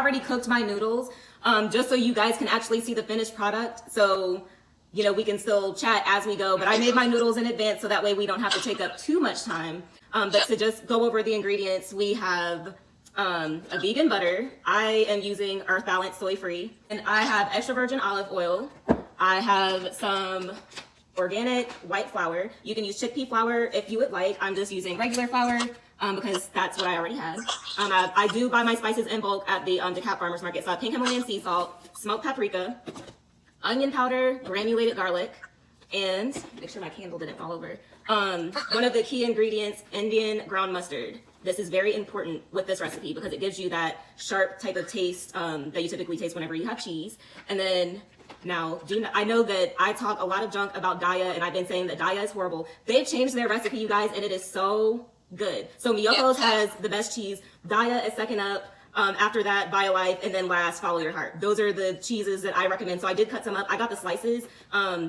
already cooked my noodles, just so you guys can actually see the finished product. So, you know, we can still chat as we go, but I made my noodles in advance so that way we don't have to take up too much time. But to just go over the ingredients, we have a vegan butter. I am using Earth Balance soy free, and I have extra virgin olive oil. I have some organic white flour. You can use chickpea flour if you would like. I'm just using regular flour because that's what I already had. I do buy my spices in bulk at the DeKalb Farmers Market. So I have pink Himalayan sea salt, smoked paprika, onion powder, granulated garlic, and make sure my candle didn't fall over. One of the key ingredients, Indian ground mustard. This is very important with this recipe because it gives you that sharp type of taste that you typically taste whenever you have cheese. And then now, I know that I talk a lot of junk about Daya, and I've been saying that Daya is horrible. They've changed their recipe, you guys, and it is so good. So Miyoko's has the best cheese. Daya is second up. After that, BioLife, and then last, Follow Your Heart. Those are the cheeses that I recommend. So I did cut some up. I got the slices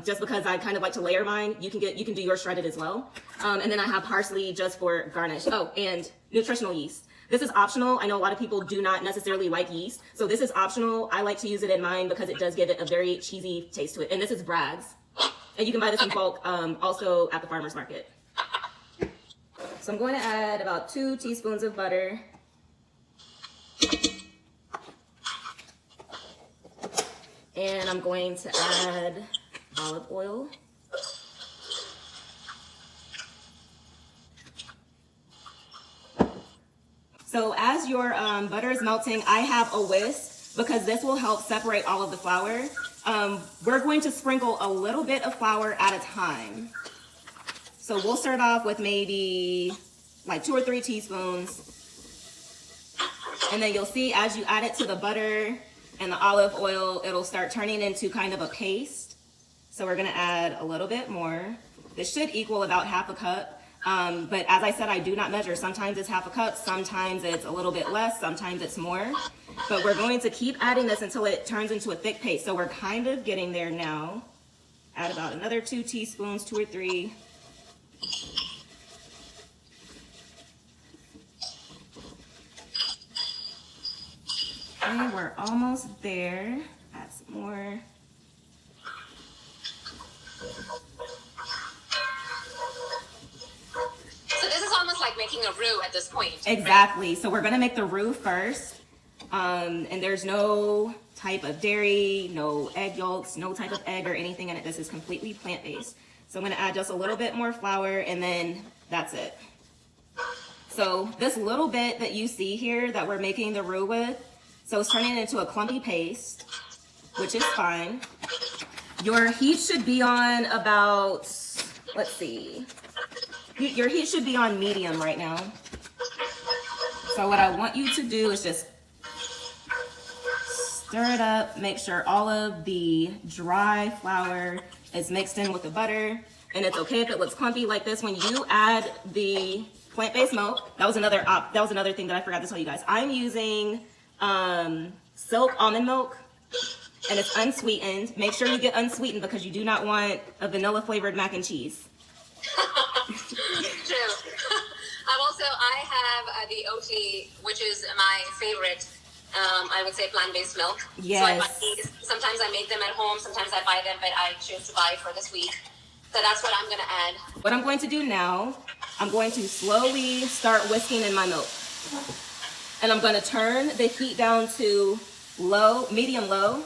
just because I kind of like to layer mine. You can do yours shredded as well. And then I have parsley just for garnish. Oh, and nutritional yeast. This is optional. I know a lot of people do not necessarily like yeast. So this is optional. I like to use it in mine because it does give it a very cheesy taste to it. And this is Bragg's. And you can buy this in bulk also at the farmer's market. So I'm going to add about 2 teaspoons of butter. And I'm going to add olive oil. So as your butter is melting, I have a whisk because this will help separate all of the flour. We're going to sprinkle a little bit of flour at a time. So we'll start off with maybe like 2 or 3 teaspoons. And then you'll see as you add it to the butter and the olive oil, it'll start turning into kind of a paste. So we're gonna add a little bit more. This should equal about half a cup. But as I said, I do not measure. Sometimes it's half a cup, sometimes it's a little bit less, sometimes it's more. But we're going to keep adding this until it turns into a thick paste. So we're kind of getting there now. Add about another 2 teaspoons, 2 or 3. Okay, we're almost there. Add some more. So this is almost like making a roux at this point. Exactly. Right? So we're gonna make the roux first. And there's no type of dairy, no egg yolks, no type of egg or anything in it. This is completely plant-based. So I'm gonna add just a little bit more flour and then that's it. So this little bit that you see here that we're making the roux with, so it's turning it into a clumpy paste, which is fine. Your heat should be on about, let's see. Your heat should be on medium right now. So what I want you to do is just stir it up, make sure all of the dry flour is mixed in with the butter. And it's okay if it looks clumpy like this. When you add the plant-based milk, that was another thing that I forgot to tell you guys. I'm using silk almond milk, and it's unsweetened. Make sure you get unsweetened because you do not want a vanilla flavored mac and cheese. True. I have the OT, which is my favorite, I would say plant-based milk. Yes. So I buy these. Sometimes I make them at home, sometimes I buy them, but I choose to buy for this week. So that's what I'm going to add. What I'm going to do now, I'm going to slowly start whisking in my milk. And I'm going to turn the heat down to low, medium low.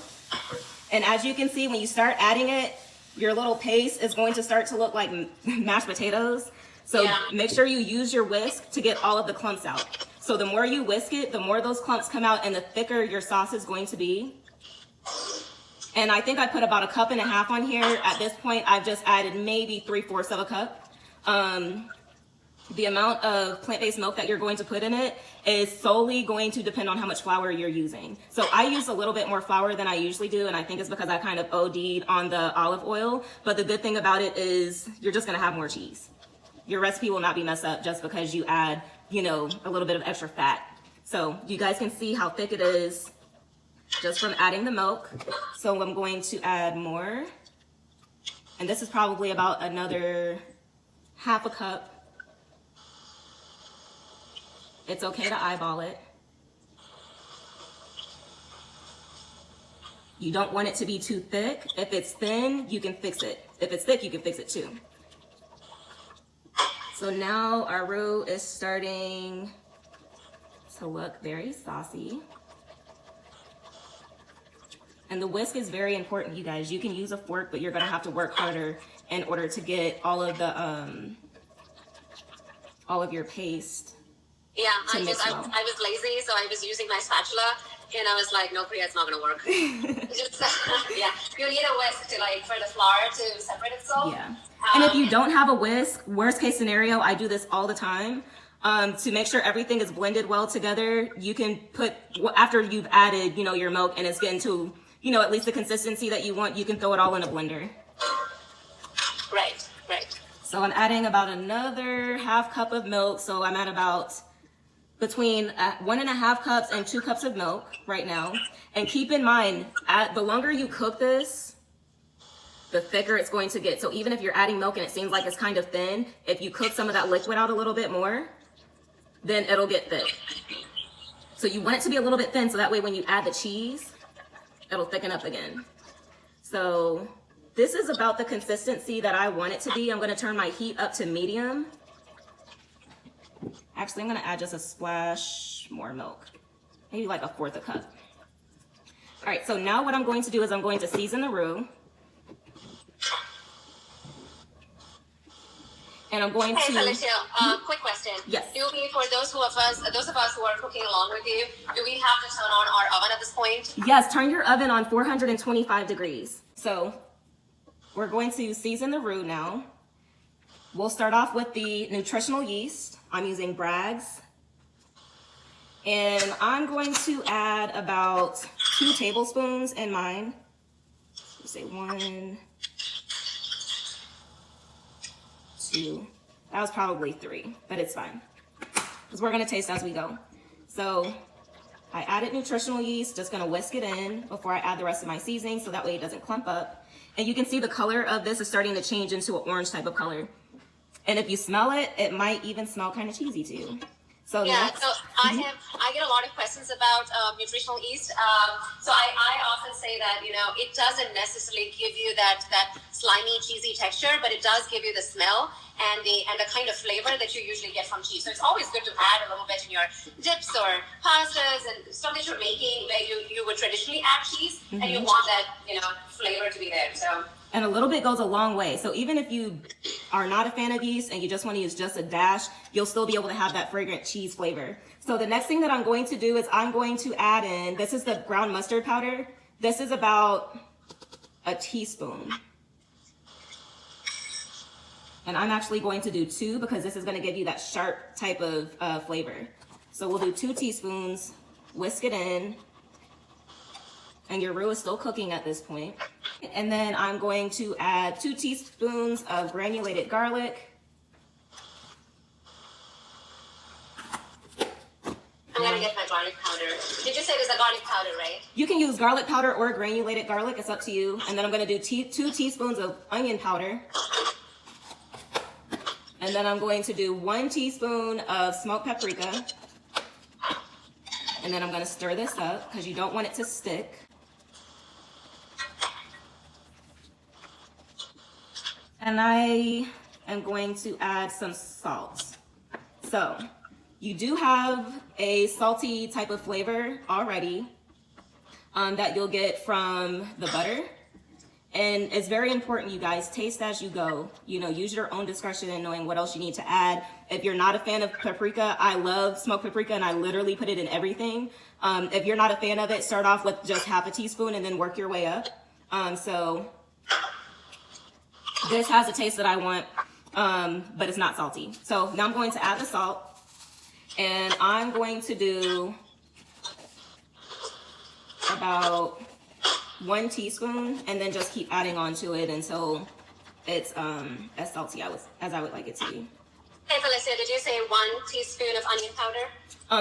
And as you can see, when you start adding it, your little paste is going to start to look like mashed potatoes. So make sure you use your whisk to get all of the clumps out. So the more you whisk it, the more those clumps come out and the thicker your sauce is going to be. And I think I put about 1.5 cups on here. At this point, I've just added maybe 3/4 of a cup. The amount of plant-based milk that you're going to put in it is solely going to depend on how much flour you're using. So I use a little bit more flour than I usually do, and I think it's because I kind of OD'd on the olive oil. But the good thing about it is you're just gonna have more cheese. Your recipe will not be messed up just because you add, a little bit of extra fat. So you guys can see how thick it is just from adding the milk. So I'm going to add more. And this is probably about another 1/2 cup. It's okay to eyeball it. You don't want it to be too thick. If it's thin, you can fix it. If it's thick, you can fix it too. So now our roux is starting to look very saucy. And the whisk is very important, you guys. You can use a fork, but you're gonna have to work harder in order to get all of the all of your paste. Yeah, I was lazy, so I was using my spatula, and I was like, no, Priya, it's not gonna work. Just, yeah, you need a whisk to like for the flour to separate itself. Yeah, and if you don't have a whisk, worst case scenario, I do this all the time. To make sure everything is blended well together, you can put, after you've added, you know, your milk and it's getting to, you know, at least the consistency that you want, you can throw it all in a blender. Right, right. So I'm adding about another half cup of milk. So I'm at about between 1.5 cups and 2 cups of milk right now. And keep in mind, the longer you cook this, the thicker it's going to get. So even if you're adding milk and it seems like it's kind of thin, if you cook some of that liquid out a little bit more, then it'll get thick. So you want it to be a little bit thin so that way when you add the cheese, it'll thicken up again. So this is about the consistency that I want it to be. I'm gonna turn my heat up to medium. Actually, I'm gonna add just a splash more milk, maybe like 1/4 cup. All right, so now what I'm going to do is I'm going to season the roux. And I'm going Hey, to. Felicia, quick question. Yes. Do we, for those of us who are cooking along with you, do we have to turn on our oven at this point? Yes, turn your oven on 425 degrees. So we're going to season the roux now. We'll start off with the nutritional yeast. I'm using Bragg's. And I'm going to add about 2 tablespoons in mine. Let's say 1, 2. That was probably 3, but it's fine. Because we're gonna taste as we go. So I added nutritional yeast, just gonna whisk it in before I add the rest of my seasoning so that way it doesn't clump up. And you can see the color of this is starting to change into an orange type of color. And if you smell it, it might even smell kind of cheesy to you. So yeah, next, so I get a lot of questions about nutritional yeast. So I often say that, you know, it doesn't necessarily give you that slimy, cheesy texture, but it does give you the smell and the kind of flavor that you usually get from cheese. So it's always good to add a little bit in your dips or pastas and stuff that you're making where you would traditionally add cheese, and you want that, you know, flavor to be there. So. And a little bit goes a long way. So even if you are not a fan of yeast and you just want to use just a dash, you'll still be able to have that fragrant cheese flavor. So the next thing that I'm going to do is I'm going to add in, this is the ground mustard powder. This is about a teaspoon. And I'm actually going to do 2 because this is going to give you that sharp type of flavor. So we'll do 2 teaspoons, whisk it in. And your roux is still cooking at this point. And then I'm going to add 2 teaspoons of granulated garlic. I'm gonna get my garlic powder. Did you say there's a garlic powder, right? You can use garlic powder or granulated garlic, it's up to you. And then I'm gonna do 2 teaspoons of onion powder. And then I'm going to do 1 teaspoon of smoked paprika. And then I'm gonna stir this up because you don't want it to stick. And I am going to add some salt. So you do have a salty type of flavor already that you'll get from the butter. And it's very important, you guys, taste as you go. You know, use your own discretion in knowing what else you need to add. If you're not a fan of paprika, I love smoked paprika and I literally put it in everything. If you're not a fan of it, start off with just half a teaspoon and then work your way up. So this has a taste that I want, but it's not salty. So now I'm going to add the salt, and I'm going to do about 1 teaspoon, and then just keep adding on to it until it's as salty as I would like it to be. Hey Felicia, did you say 1 teaspoon of onion powder?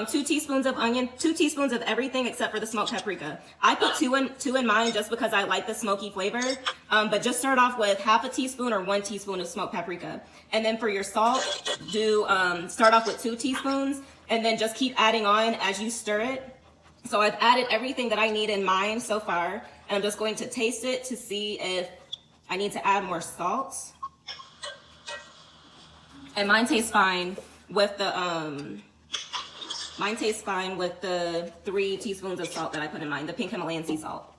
2 teaspoons of onion, 2 teaspoons of everything except for the smoked paprika. I put 2 in mine just because I like the smoky flavor. But just start off with half a teaspoon or 1 teaspoon of smoked paprika. And then for your salt, do start off with 2 teaspoons and then just keep adding on as you stir it So I've added everything that I need in mine so far, and I'm just going to taste it to see if I need to add more salt. And mine tastes fine with the 3 teaspoons of salt that I put in mine, the pink Himalayan sea salt.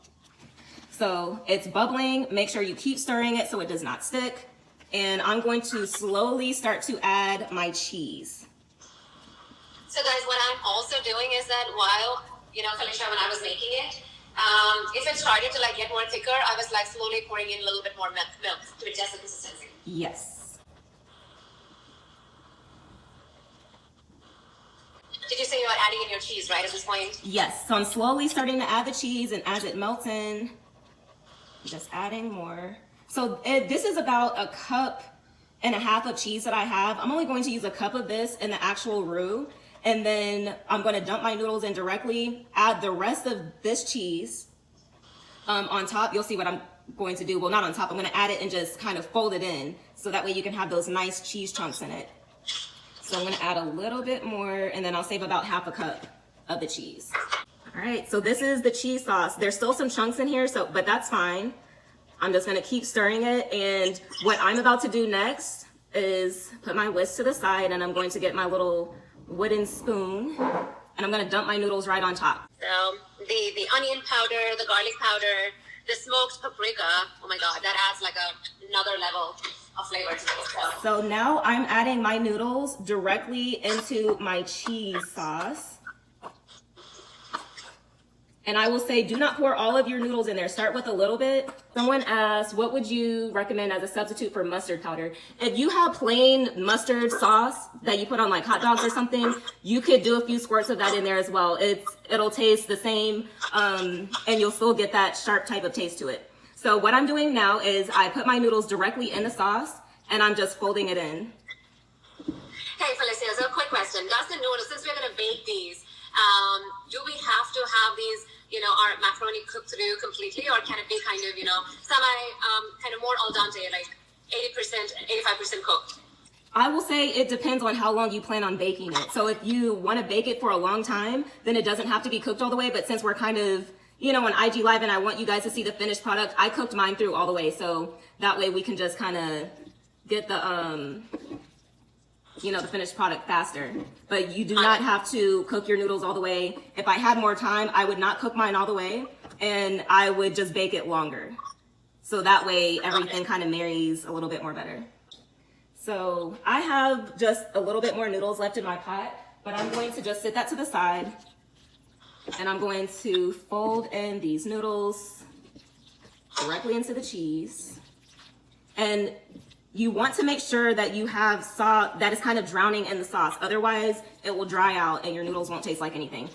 So it's bubbling. Make sure you keep stirring it so it does not stick. And I'm going to slowly start to add my cheese. So guys, what I'm also doing is that while, Felicia, when I was making it, if it started to like get more thicker, I was like slowly pouring in a little bit more milk to adjust the consistency. Yes. Did you say you were adding in your cheese, right, at this point? Yes. So I'm slowly starting to add the cheese, and as it melts in, just adding more. So this is about 1.5 cups of cheese that I have. I'm only going to use 1 cup of this in the actual roux. And then I'm going to dump my noodles in directly, add the rest of this cheese on top. You'll see what I'm going to do. Well, not on top. I'm going to add it and just kind of fold it in. So that way you can have those nice cheese chunks in it. So I'm going to add a little bit more, and then I'll save about 1/2 cup of the cheese. All right, so this is the cheese sauce. There's still some chunks in here, but that's fine. I'm just going to keep stirring it. And what I'm about to do next is put my whisk to the side, and I'm going to get my little wooden spoon, and I'm going to dump my noodles right on top. So the onion powder, the garlic powder, the smoked paprika, oh my god, that adds like another level of flavor to this. So now I'm adding my noodles directly into my cheese sauce. And I will say, do not pour all of your noodles in there. Start with a little bit. Someone asked, what would you recommend as a substitute for mustard powder? If you have plain mustard sauce that you put on like hot dogs or something, you could do a few squirts of that in there as well. It'll taste the same, and you'll still get that sharp type of taste to it. So what I'm doing now is I put my noodles directly in the sauce, and I'm just folding it in. Hey Felicia, so a quick question. Does the noodles, since we're going to bake these, do we have to have these, our macaroni cooked through completely, or can it be kind of, kind of more al dente, like 80%, 85% cooked? I will say it depends on how long you plan on baking it. So if you want to bake it for a long time, then it doesn't have to be cooked all the way. But since we're kind of, on IG Live and I want you guys to see the finished product, I cooked mine through all the way. So that way we can just kind of get the, the finished product faster. But you do not have to cook your noodles all the way. If I had more time, I would not cook mine all the way, and I would just bake it longer. So that way everything kind of marries a little bit more better. So I have just a little bit more noodles left in my pot, but I'm going to just sit that to the side, and I'm going to fold in these noodles directly into the cheese. And you want to make sure that you have sauce that is kind of drowning in the sauce. Otherwise, it will dry out and your noodles won't taste like anything.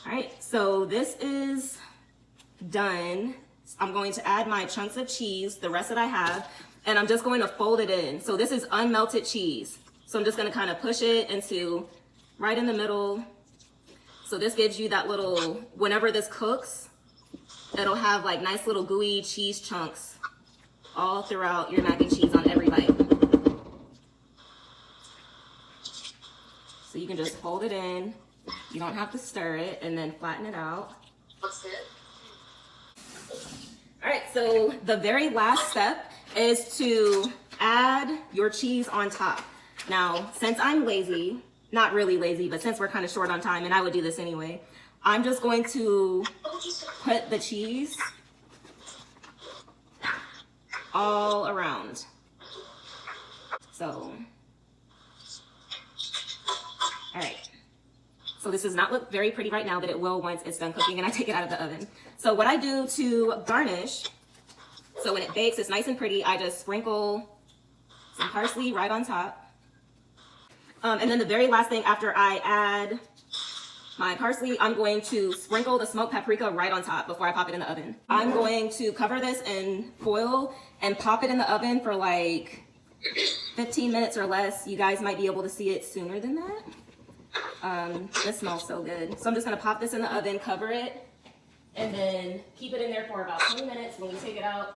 All right, so this is done. I'm going to add my chunks of cheese, the rest that I have, and I'm just going to fold it in. So this is unmelted cheese. So I'm just going to kind of push it into right in the middle. So this gives you that little, whenever this cooks, it'll have like nice little gooey cheese chunks all throughout your mac and cheese on every bite. So you can just fold it in. You don't have to stir it, and then flatten it out. Looks good. All right, so the very last step is to add your cheese on top. Now, since I'm lazy, not really lazy, but since we're kind of short on time, and I would do this anyway, I'm just going to put the cheese all around. So, all right. So this does not look very pretty right now, but it will once it's done cooking and I take it out of the oven. So what I do to garnish, so when it bakes, it's nice and pretty, I just sprinkle some parsley right on top. And then the very last thing after I add my parsley, I'm going to sprinkle the smoked paprika right on top before I pop it in the oven. I'm going to cover this in foil and pop it in the oven for like 15 minutes or less. You guys might be able to see it sooner than that. It smells so good. So I'm just gonna pop this in the oven, cover it, and then keep it in there for about 20 minutes. When we take it out,